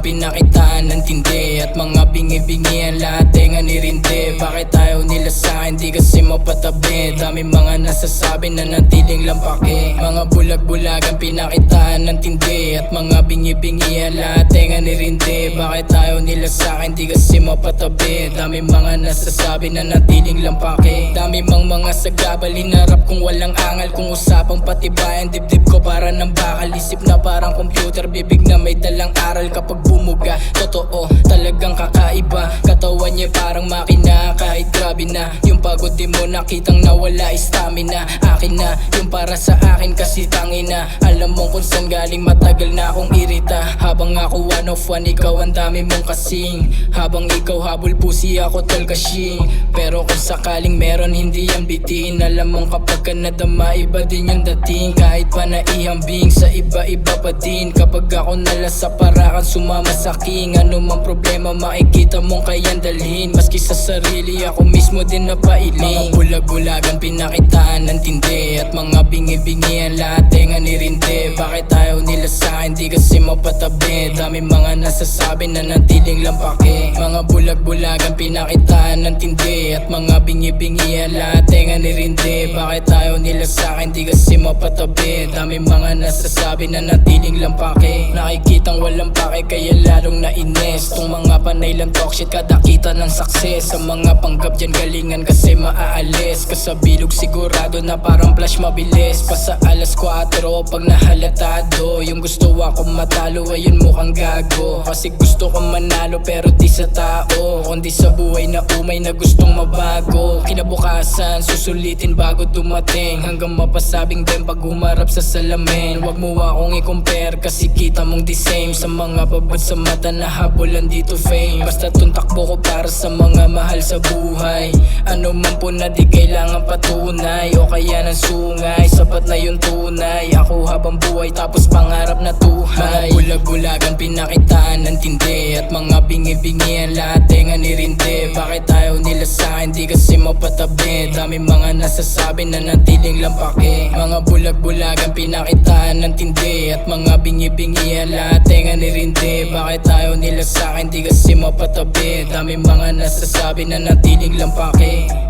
pinakitaan ng tindi at mga bingi-bingi ang lahat ay nga nirindi. Bakit ayaw nila sa'kin, di kasi mapatabi. Dami mga nasasabi na natiling lampaki. Mga bulag-bulag ang pinakitaan ng tindi at mga bingi-bingi ang lahat ay nga nirindi. Bakit ayaw nila sa'kin, di kasi mapatabi. Dami mga nasasabi na natiling lampaki. Dami mang mga sagabal, hinarap kung walang angal. Kung usapang patibayan, dibdib ko para ng bakal. Isip na parang computer, bibig na may dalang aral. Kapag bumuga, totoo, talagang kakaiba. Katawan niya parang makina, kahit grabe na yung pagod, di mo nakitang nawala stamina. Akin na, yung para sa akin kasi tangina. Alam mo kung saan galing, matagal na akong irita. Habang ako one of one, ikaw ang dami mong kasing. Habang ikaw habol pusi, ako tol kashing. Pero kung sakaling meron, hindi yan bitin. Alam mong kapag ka nadama, iba din yung dating. Kahit pa naihambing, sa iba-iba pa din. Kapag ako nalas sa parakan, sumama sa king. Ano mang problema, makikita mong kayang dalhin. Maski sa sarili, ako mismo din napailing. Mga bulag-bulagan, pinakitaan ng tindi at mga bingi-bingi ang lahat ay nga nirindi. Bakit ayaw nila sa'kin, di kasi mapatabi. Dami mga nasasabi na natiling lampaki. Mga bulag-bulagan, pinakitaan ng tindi at mga bingi-bingi ang lahat ay nga nirindi. Bakit ayaw nila sa'kin, di kasi mapatabi. Dami mga nasasabi na natiling lampaki. Nakikitang walang pake kaya lalong nainis. Tong mga panay lang talk shit, kada kita ng success. Sa mga panggap dyan galingan kasi maaalis. Kasabilog sigurado na parang flash mabilis. Pa sa alas 4 pag nahalatado. Yung gusto akong matalo ayun mukhang gago. Kasi gusto kong manalo pero di sa tao, kundi sa buhay na umay na gustong mabago. Kinabukasan susulitin bago dumating. Hanggang mapasabing din pag humarap sa salamin. Wag mo akong i-compare kasi kita mong the same. Sa mga babad sa mata na habulan dito fame. Basta tuntakbo ko para sa mga mahal sa buhay. Ano man po na di kailangan patunay. O kaya ng sungay, sapat na yung tunay. Ako habang buhay tapos pangarap na tuhay. Mga bulag-bulagan, pinakitaan ng tindi at mga bingi-bingi ang lahat ay nga nirindi. Bakit ayaw nila sa'kin, di kasi mapatabi. Dami mga nasasabi na natiling lampaki. Mga bulag-bulagan, pinakitaan ng tindi at mga bingi-bingi ang lahat ay nga nirindi. Bakit ayaw nila sa'kin, di kasi mapatabi. Dami mga nasasabi na natiling lampaki.